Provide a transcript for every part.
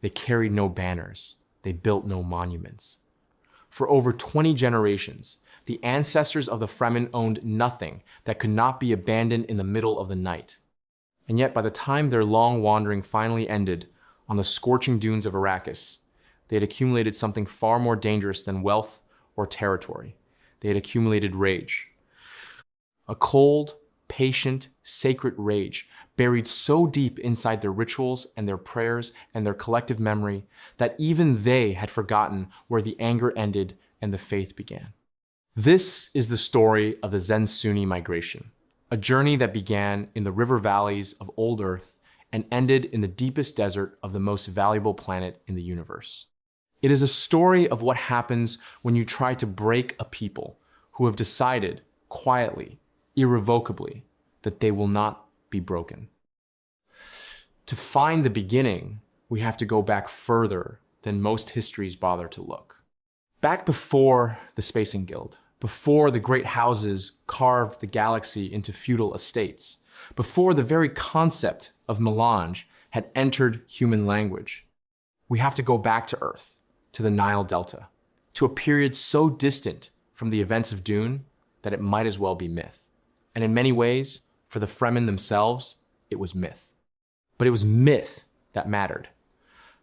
They carried no banners. They built no monuments. For over 20 generations, the ancestors of the Fremen owned nothing that could not be abandoned in the middle of the night. And yet, by the time their long wandering finally ended on the scorching dunes of Arrakis, they had accumulated something far more dangerous than wealth or territory. They had accumulated rage. A cold, patient, sacred rage buried so deep inside their rituals and their prayers and their collective memory that even they had forgotten where the anger ended and the faith began. This is the story of the Zensunni Migration, a journey that began in the river valleys of old Earth and ended in the deepest desert of the most valuable planet in the universe. It is a story of what happens when you try to break a people who have decided, quietly, irrevocably, that they will not be broken. To find the beginning, we have to go back further than most histories bother to look. Back before the Spacing Guild, before the great houses carved the galaxy into feudal estates, before the very concept of melange had entered human language, we have to go back to Earth, to the Nile Delta, to a period so distant from the events of Dune that it might as well be myth. And in many ways, for the Fremen themselves, it was myth. But it was myth that mattered.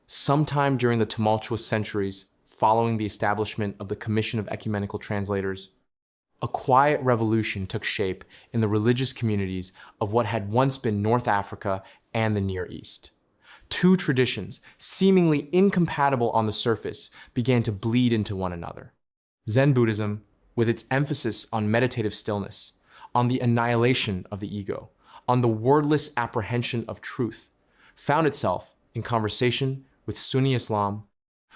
Sometime during the tumultuous centuries following the establishment of the Commission of Ecumenical Translators, a quiet revolution took shape in the religious communities of what had once been North Africa and the Near East. Two traditions, seemingly incompatible on the surface, began to bleed into one another. Zen Buddhism, with its emphasis on meditative stillness, on the annihilation of the ego, on the wordless apprehension of truth, found itself in conversation with Sunni Islam,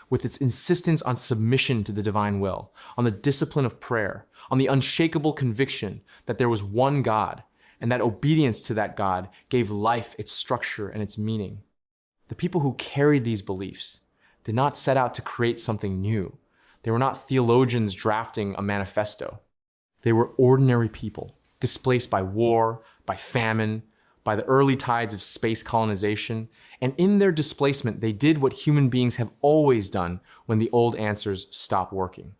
with its insistence on submission to the divine will, on the discipline of prayer, on the unshakable conviction that there was one God, and that obedience to that God gave life its structure and its meaning. The people who carried these beliefs did not set out to create something new. They were not theologians drafting a manifesto. They were ordinary people, displaced by war, by famine, by the early tides of space colonization, and in their displacement, they did what human beings have always done when the old answers stop working.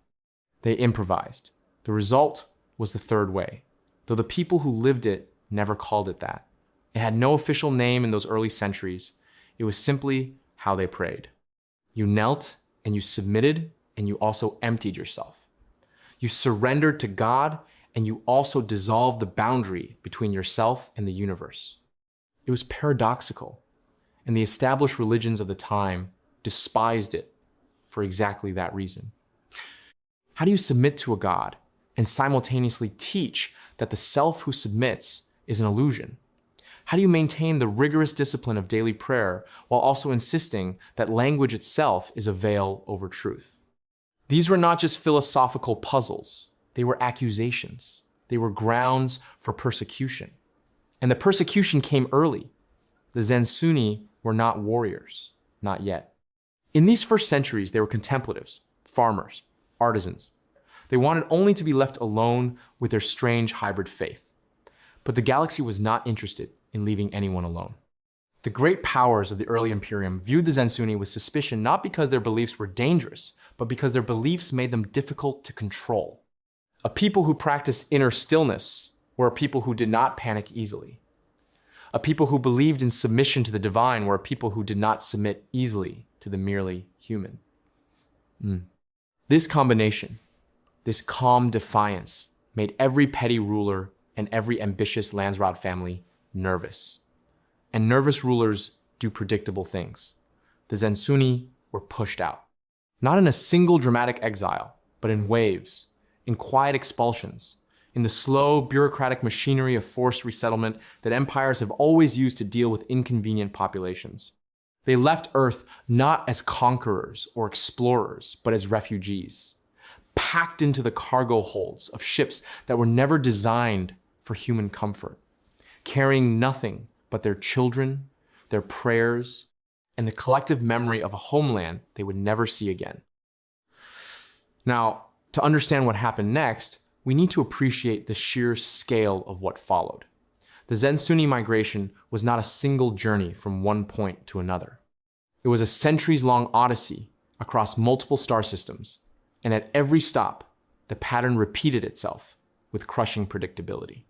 They improvised. The result was the third way, though the people who lived it never called it that. It had no official name in those early centuries. It was simply how they prayed. You knelt and you submitted and you also emptied yourself. You surrendered to God and you also dissolved the boundary between yourself and the universe. It was paradoxical, and the established religions of the time despised it for exactly that reason. How do you submit to a God and simultaneously teach that the self who submits is an illusion? How do you maintain the rigorous discipline of daily prayer while also insisting that language itself is a veil over truth? These were not just philosophical puzzles. They were accusations. They were grounds for persecution. And the persecution came early. The Zensunni were not warriors, not yet. In these first centuries, they were contemplatives, farmers, artisans. They wanted only to be left alone with their strange hybrid faith. But the galaxy was not interested in leaving anyone alone. The great powers of the early Imperium viewed the Zensunni with suspicion not because their beliefs were dangerous, but because their beliefs made them difficult to control. A people who practiced inner stillness were a people who did not panic easily. A people who believed in submission to the divine were a people who did not submit easily to the merely human. This combination, this calm defiance, made every petty ruler and every ambitious Landsraad family nervous. And nervous rulers do predictable things. The Zensunni were pushed out. Not in a single dramatic exile, but in waves, in quiet expulsions, in the slow, bureaucratic machinery of forced resettlement that empires have always used to deal with inconvenient populations. They left Earth not as conquerors or explorers, but as refugees, packed into the cargo holds of ships that were never designed for human comfort, carrying nothing but their children, their prayers, and the collective memory of a homeland they would never see again. Now, to understand what happened next, we need to appreciate the sheer scale of what followed. The Zensunni migration was not a single journey from one point to another. It was a centuries-long odyssey across multiple star systems, and at every stop, the pattern repeated itself with crushing predictability.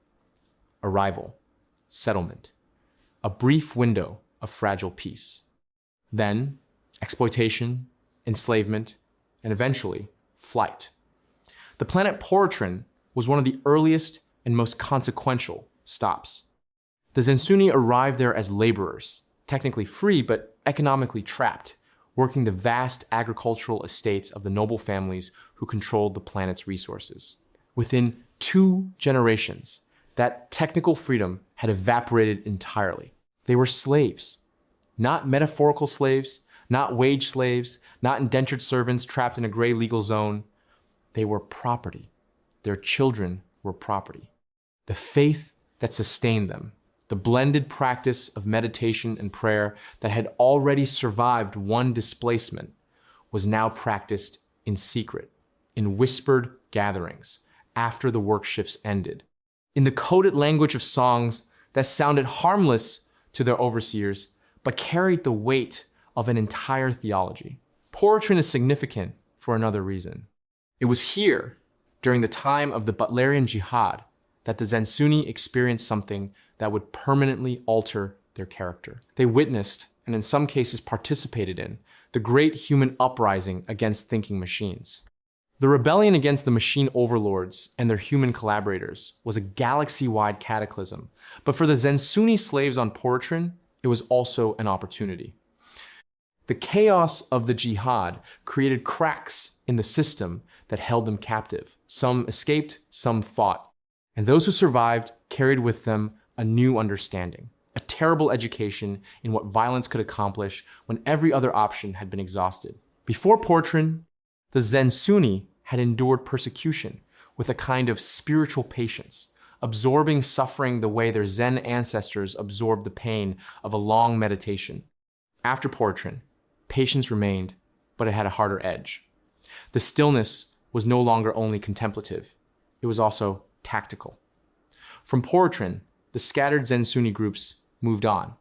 Arrival, settlement, a brief window of fragile peace. Then, exploitation, enslavement, and eventually, flight. The planet Poritrin was one of the earliest and most consequential stops. The Zensunni arrived there as laborers, technically free but economically trapped, working the vast agricultural estates of the noble families who controlled the planet's resources. Within 2 generations, that technical freedom had evaporated entirely. They were slaves. Not metaphorical slaves, not wage slaves, not indentured servants trapped in a gray legal zone. They were property. Their children were property. The faith that sustained them, the blended practice of meditation and prayer that had already survived one displacement, was now practiced in secret, in whispered gatherings, after the work shifts ended, in the coded language of songs that sounded harmless to their overseers, but carried the weight of an entire theology. Poritrin is significant for another reason. It was here, during the time of the Butlerian Jihad, that the Zensunni experienced something that would permanently alter their character. They witnessed, and in some cases participated in, the great human uprising against thinking machines. The rebellion against the machine overlords and their human collaborators was a galaxy-wide cataclysm, but for the Zensunni slaves on Poritrin, it was also an opportunity. The chaos of the jihad created cracks in the system that held them captive. Some escaped, some fought. And those who survived carried with them a new understanding, a terrible education in what violence could accomplish when every other option had been exhausted. Before Poritrin, the Zensunni had endured persecution with a kind of spiritual patience, absorbing suffering the way their Zen ancestors absorbed the pain of a long meditation. After Poritrin, patience remained, but it had a harder edge. The stillness was no longer only contemplative, it was also tactical. From Poritrin, the scattered Zensunni groups moved on.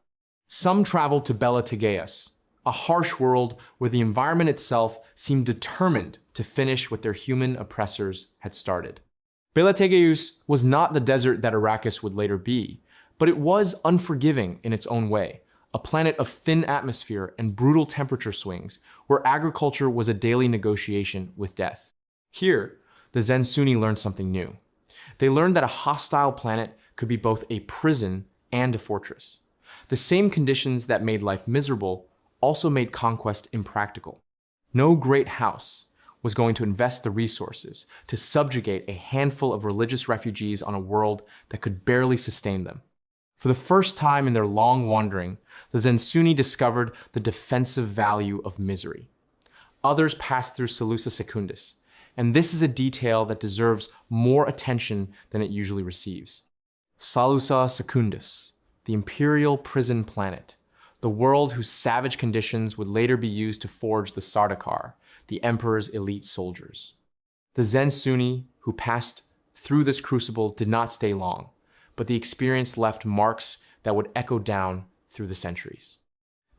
Some traveled to Bela Tegeus, a harsh world where the environment itself seemed determined to finish what their human oppressors had started. Bela Tegeus was not the desert that Arrakis would later be, but it was unforgiving in its own way, a planet of thin atmosphere and brutal temperature swings where agriculture was a daily negotiation with death. Here, the Zensunni learned something new. They learned that a hostile planet could be both a prison and a fortress. The same conditions that made life miserable also made conquest impractical. No great house was going to invest the resources to subjugate a handful of religious refugees on a world that could barely sustain them. For the first time in their long wandering, the Zensunni discovered the defensive value of misery. Others passed through Salusa Secundus, and this is a detail that deserves more attention than it usually receives. Salusa Secundus, the imperial prison planet, the world whose savage conditions would later be used to forge the Sardaukar, the emperor's elite soldiers. The Zensunni who passed through this crucible did not stay long, but the experience left marks that would echo down through the centuries.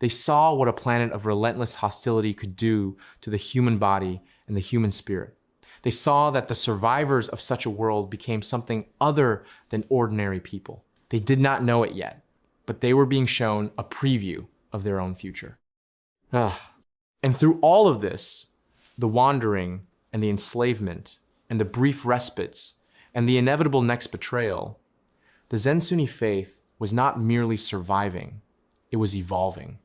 They saw what a planet of relentless hostility could do to the human body and the human spirit. They saw that the survivors of such a world became something other than ordinary people. They did not know it yet, but they were being shown a preview of their own future. And through all of this, the wandering and the enslavement and the brief respites and the inevitable next betrayal, the Zensunni faith was not merely surviving, it was evolving.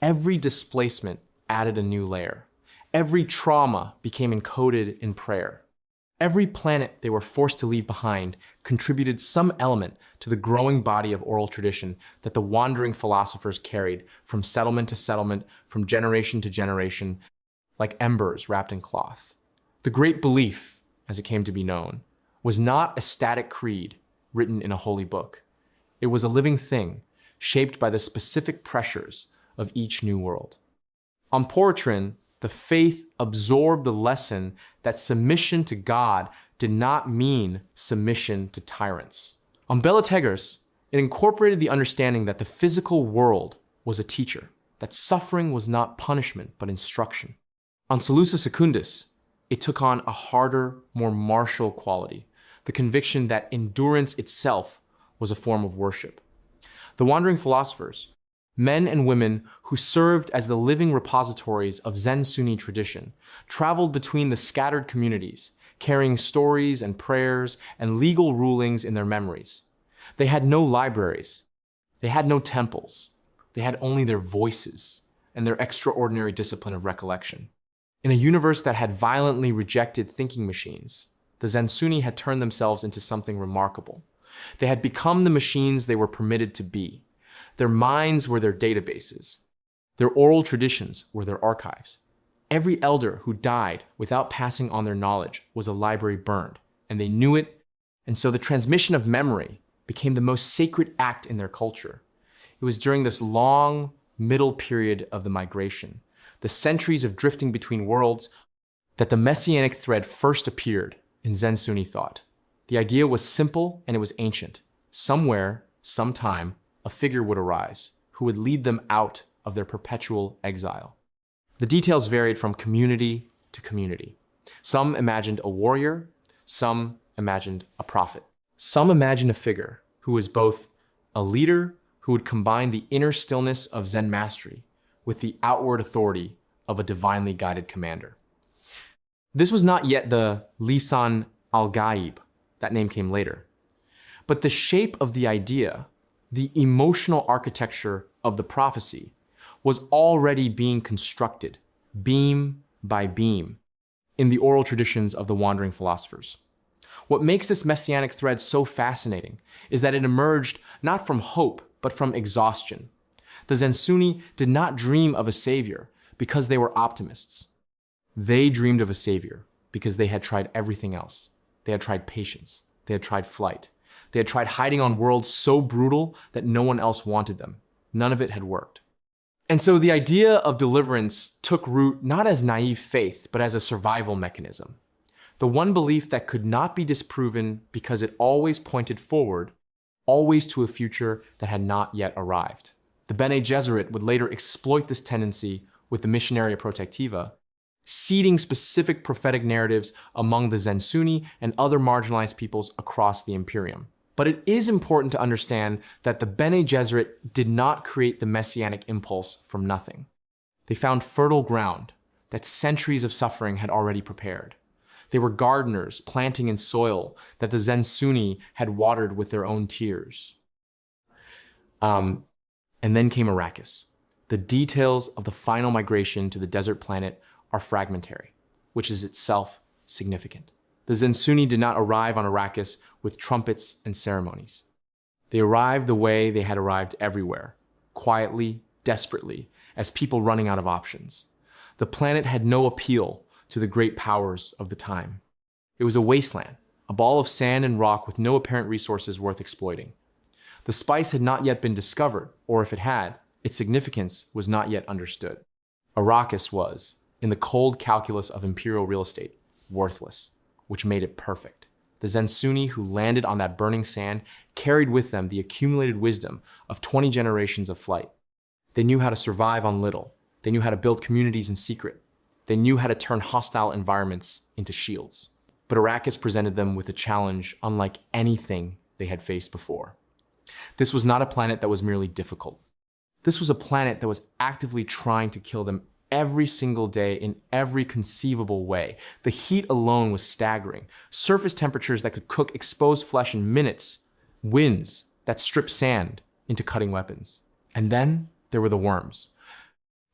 Every displacement added a new layer. Every trauma became encoded in prayer. Every planet they were forced to leave behind contributed some element to the growing body of oral tradition that the wandering philosophers carried from settlement to settlement, from generation to generation, like embers wrapped in cloth. The great belief, as it came to be known, was not a static creed written in a holy book. It was a living thing, shaped by the specific pressures of each new world. On Poritrin, the faith absorbed the lesson that submission to God did not mean submission to tyrants. On Bela Tegeus, it incorporated the understanding that the physical world was a teacher. that suffering was not punishment but instruction. On Salusa Secundus, it took on a harder, more martial quality, the conviction that endurance itself was a form of worship. The wandering philosophers, men and women who served as the living repositories of Zensunni tradition, traveled between the scattered communities, carrying stories and prayers and legal rulings in their memories. They had no libraries. They had no temples. They had only their voices and their extraordinary discipline of recollection. In a universe that had violently rejected thinking machines, the Zensunni had turned themselves into something remarkable. They had become the machines they were permitted to be. Their minds were their databases. Their oral traditions were their archives. Every elder who died without passing on their knowledge was a library burned, and they knew it, and so the transmission of memory became the most sacred act in their culture. It was during this long middle period of the migration, the centuries of drifting between worlds, that the messianic thread first appeared in Zensunni thought. The idea was simple and it was ancient. Somewhere, sometime, a figure would arise who would lead them out of their perpetual exile. The details varied from community to community. Some imagined a warrior, some imagined a prophet. Some imagined a figure who was both a leader who would combine the inner stillness of Zen mastery with the outward authority of a divinely guided commander. This was not yet the Lisan al-Ghaib, that name came later. But the shape of the idea, the emotional architecture of the prophecy, was already being constructed, beam by beam, in the oral traditions of the wandering philosophers. What makes this messianic thread so fascinating is that it emerged not from hope, but from exhaustion. The Zensunni did not dream of a savior because they were optimists. They dreamed of a savior because they had tried everything else. They had tried patience. They had tried flight. They had tried hiding on worlds so brutal that no one else wanted them. None of it had worked. And so the idea of deliverance took root not as naive faith, but as a survival mechanism. The one belief that could not be disproven because it always pointed forward, always to a future that had not yet arrived. The Bene Gesserit would later exploit this tendency with the Missionaria Protectiva, seeding specific prophetic narratives among the Zensunni and other marginalized peoples across the Imperium. But it is important to understand that the Bene Gesserit did not create the messianic impulse from nothing. They found fertile ground that centuries of suffering had already prepared. They were gardeners planting in soil that the Zensunni had watered with their own tears. And then came Arrakis. The details of the final migration to the desert planet are fragmentary, which is itself significant. The Zensunni did not arrive on Arrakis with trumpets and ceremonies. They arrived the way they had arrived everywhere, quietly, desperately, as people running out of options. The planet had no appeal to the great powers of the time. It was a wasteland, a ball of sand and rock with no apparent resources worth exploiting. The spice had not yet been discovered, or if it had, its significance was not yet understood. Arrakis was, in the cold calculus of imperial real estate, worthless, which made it perfect. The Zensunni who landed on that burning sand carried with them the accumulated wisdom of 20 generations of flight. They knew how to survive on little. They knew how to build communities in secret. They knew how to turn hostile environments into shields. But Arrakis presented them with a challenge unlike anything they had faced before. This was not a planet that was merely difficult. This was a planet that was actively trying to kill them every single day in every conceivable way. The heat alone was staggering. Surface temperatures that could cook exposed flesh in minutes. Winds that stripped sand into cutting weapons. And then there were the worms.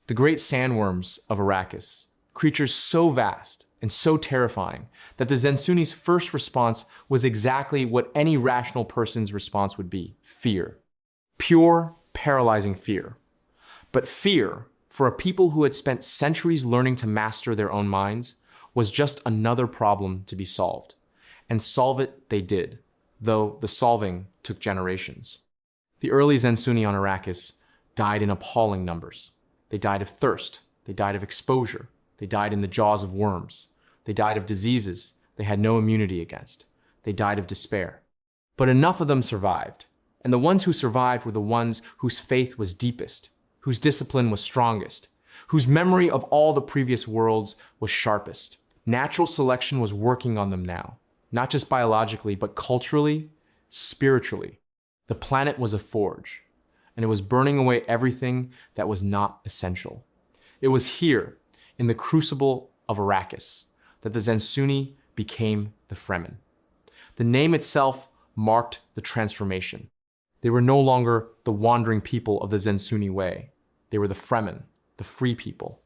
The great sandworms of Arrakis. Creatures so vast and so terrifying that the Zensunni's first response was exactly what any rational person's response would be: fear. Pure, paralyzing fear. But fear, for a people who had spent centuries learning to master their own minds, was just another problem to be solved. And solve it they did, though the solving took generations. The early Zensunni on Arrakis died in appalling numbers. They died of thirst. They died of exposure. They died in the jaws of worms. They died of diseases they had no immunity against. They died of despair. But enough of them survived. And the ones who survived were the ones whose faith was deepest, whose discipline was strongest, whose memory of all the previous worlds was sharpest. Natural selection was working on them now, not just biologically, but culturally, spiritually. The planet was a forge, and it was burning away everything that was not essential. It was here, in the Crucible of Arrakis, that the Zensunni became the Fremen. The name itself marked the transformation. They were no longer the wandering people of the Zensunni way. They were the Fremen, the free people.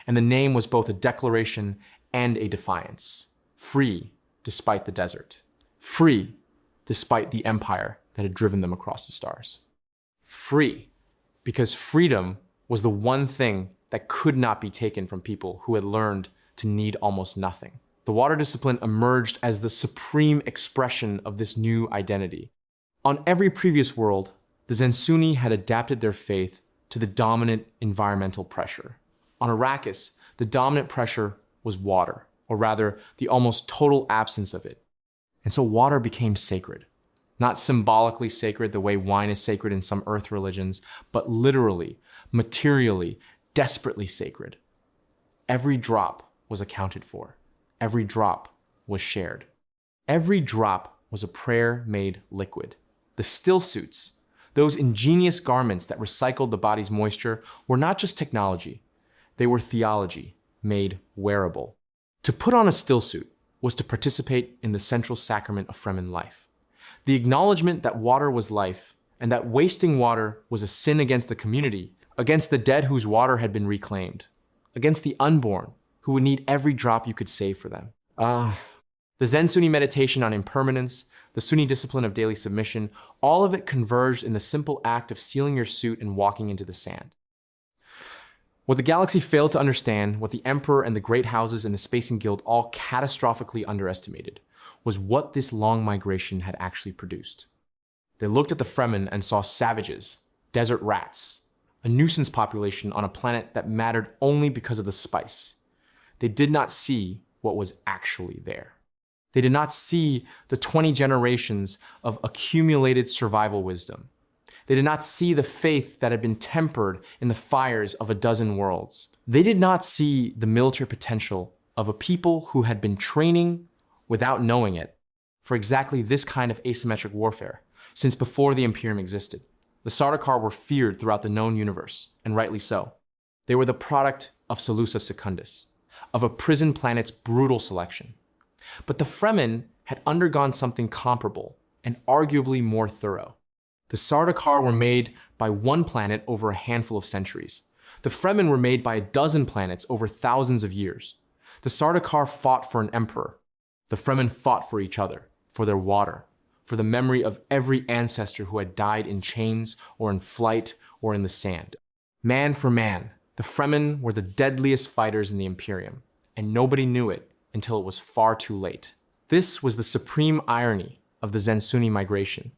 And the name was both a declaration and a defiance. Free, despite the desert. Free, despite the empire that had driven them across the stars. Free, because freedom was the one thing that could not be taken from people who had learned to need almost nothing. The water discipline emerged as the supreme expression of this new identity. On every previous world, the Zensunni had adapted their faith to the dominant environmental pressure. On Arrakis, the dominant pressure was water, or rather, the almost total absence of it. And so water became sacred. Not symbolically sacred the way wine is sacred in some earth religions, but literally, materially, desperately sacred. Every drop was accounted for. Every drop was shared. Every drop was a prayer made liquid. The stillsuits, those ingenious garments that recycled the body's moisture, were not just technology. They were theology, made wearable. To put on a stillsuit was to participate in the central sacrament of Fremen life. The acknowledgement that water was life, and that wasting water was a sin against the community, against the dead whose water had been reclaimed, against the unborn, who would need every drop you could save for them. The Zensunni meditation on impermanence, the Sunni discipline of daily submission, all of it converged in the simple act of sealing your suit and walking into the sand. What the galaxy failed to understand, what the Emperor and the great houses and the Spacing Guild all catastrophically underestimated, was what this long migration had actually produced. They looked at the Fremen and saw savages, desert rats, a nuisance population on a planet that mattered only because of the spice. They did not see what was actually there. They did not see the 20 generations of accumulated survival wisdom. They did not see the faith that had been tempered in the fires of a dozen worlds. They did not see the military potential of a people who had been training without knowing it for exactly this kind of asymmetric warfare since before the Imperium existed. The Sardaukar were feared throughout the known universe, and rightly so. They were the product of Salusa Secundus, of a prison planet's brutal selection. But the Fremen had undergone something comparable and arguably more thorough. The Sardaukar were made by one planet over a handful of centuries. The Fremen were made by a dozen planets over thousands of years. The Sardaukar fought for an emperor. The Fremen fought for each other, for their water, for the memory of every ancestor who had died in chains or in flight or in the sand. Man for man, the Fremen were the deadliest fighters in the Imperium, and nobody knew it until it was far too late. This was the supreme irony of the Zensunni Migration.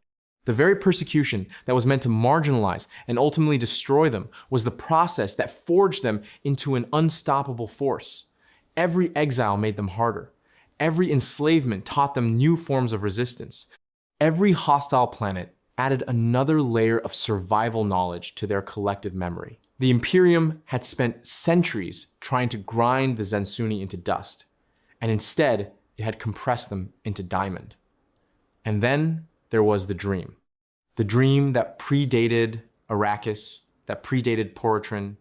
The very persecution that was meant to marginalize and ultimately destroy them was the process that forged them into an unstoppable force. Every exile made them harder. Every enslavement taught them new forms of resistance. Every hostile planet added another layer of survival knowledge to their collective memory. The Imperium had spent centuries trying to grind the Zensunni into dust, and instead it had compressed them into diamond. And then there was the dream. The dream that predated Arrakis, that predated Poritrin,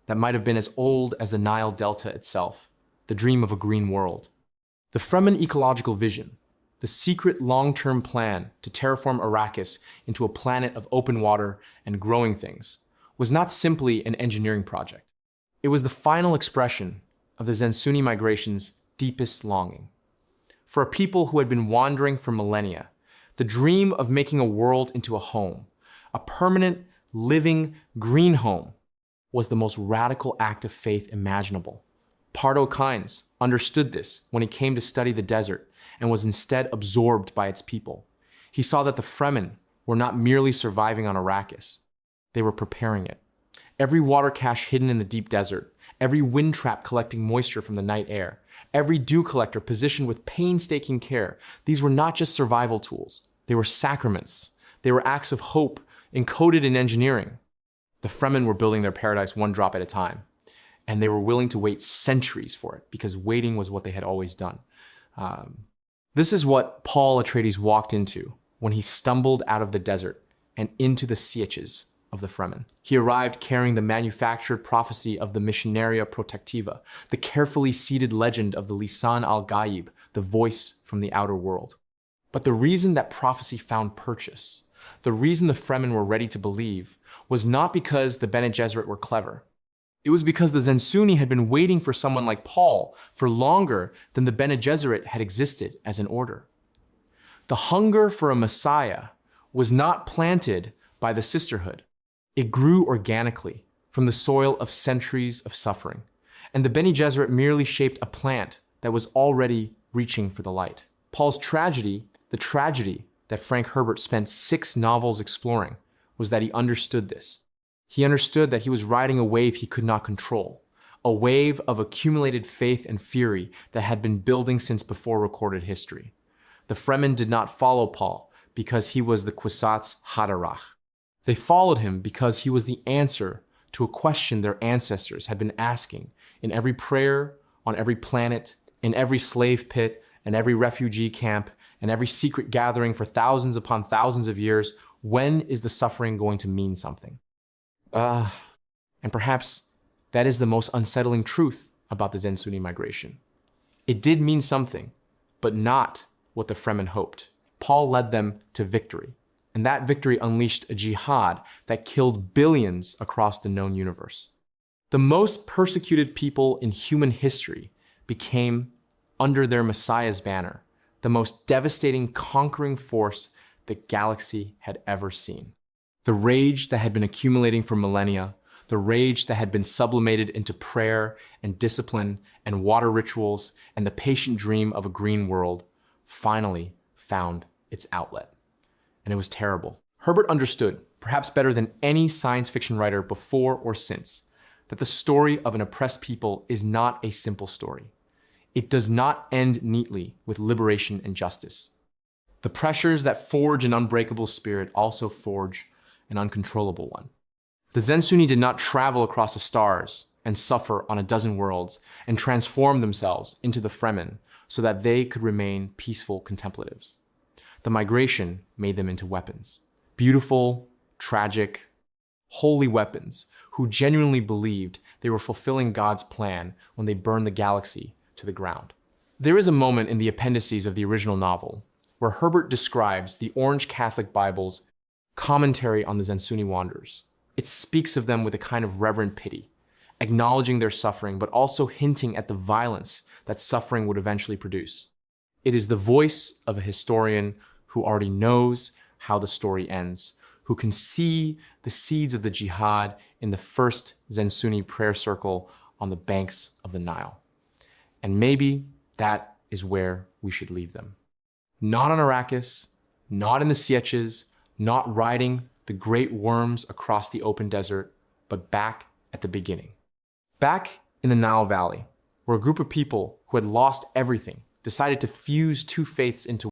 that might have been as old as the Nile Delta itself. The dream of a green world. The Fremen ecological vision, the secret long-term plan to terraform Arrakis into a planet of open water and growing things, was not simply an engineering project. It was the final expression of the Zensunni migration's deepest longing. For a people who had been wandering for millennia, the dream of making a world into a home, a permanent, living, green home, was the most radical act of faith imaginable. Pardot Kynes understood this when he came to study the desert and was instead absorbed by its people. He saw that the Fremen were not merely surviving on Arrakis, they were preparing it. Every water cache hidden in the deep desert, every wind trap collecting moisture from the night air, every dew collector positioned with painstaking care, these were not just survival tools, they were sacraments. They were acts of hope encoded in engineering. The Fremen were building their paradise one drop at a time, and they were willing to wait centuries for it because waiting was what they had always done. This is what Paul Atreides walked into when he stumbled out of the desert and into the sieges of the Fremen. He arrived carrying the manufactured prophecy of the Missionaria Protectiva, the carefully seeded legend of the Lisan al-Gaib, the voice from the outer world. But the reason that prophecy found purchase, the reason the Fremen were ready to believe, was not because the Bene Gesserit were clever. It was because the Zensunni had been waiting for someone like Paul for longer than the Bene Gesserit had existed as an order. The hunger for a Messiah was not planted by the sisterhood. It grew organically from the soil of centuries of suffering, and the Bene Gesserit merely shaped a plant that was already reaching for the light. Paul's tragedy, the tragedy that Frank Herbert spent 6 novels exploring, was that he understood this. He understood that he was riding a wave he could not control, a wave of accumulated faith and fury that had been building since before recorded history. The Fremen did not follow Paul because he was the Kwisatz Haderach. They followed him because he was the answer to a question their ancestors had been asking in every prayer, on every planet, in every slave pit, and every refugee camp, and every secret gathering for thousands upon thousands of years. When is the suffering going to mean something? And perhaps that is the most unsettling truth about the Zensunni migration. It did mean something, but not what the Fremen hoped. Paul led them to victory, and that victory unleashed a jihad that killed billions across the known universe. The most persecuted people in human history became, under their Messiah's banner, the most devastating, conquering force the galaxy had ever seen. The rage that had been accumulating for millennia, the rage that had been sublimated into prayer and discipline and water rituals and the patient dream of a green world, finally found its outlet. And it was terrible. Herbert understood, perhaps better than any science fiction writer before or since, that the story of an oppressed people is not a simple story. It does not end neatly with liberation and justice. The pressures that forge an unbreakable spirit also forge an uncontrollable one. The Zensunni did not travel across the stars and suffer on a dozen worlds and transform themselves into the Fremen so that they could remain peaceful contemplatives. The migration made them into weapons. Beautiful, tragic, holy weapons who genuinely believed they were fulfilling God's plan when they burned the galaxy to the ground. There is a moment in the appendices of the original novel where Herbert describes the Orange Catholic Bible's commentary on the Zensunni Wanderers. It speaks of them with a kind of reverent pity, acknowledging their suffering, but also hinting at the violence that suffering would eventually produce. It is the voice of a historian who already knows how the story ends, who can see the seeds of the jihad in the first Zensunni prayer circle on the banks of the Nile. And maybe that is where we should leave them. Not on Arrakis, not in the Sieches, not riding the great worms across the open desert, but back at the beginning. Back in the Nile Valley, where a group of people who had lost everything decided to fuse 2 faiths into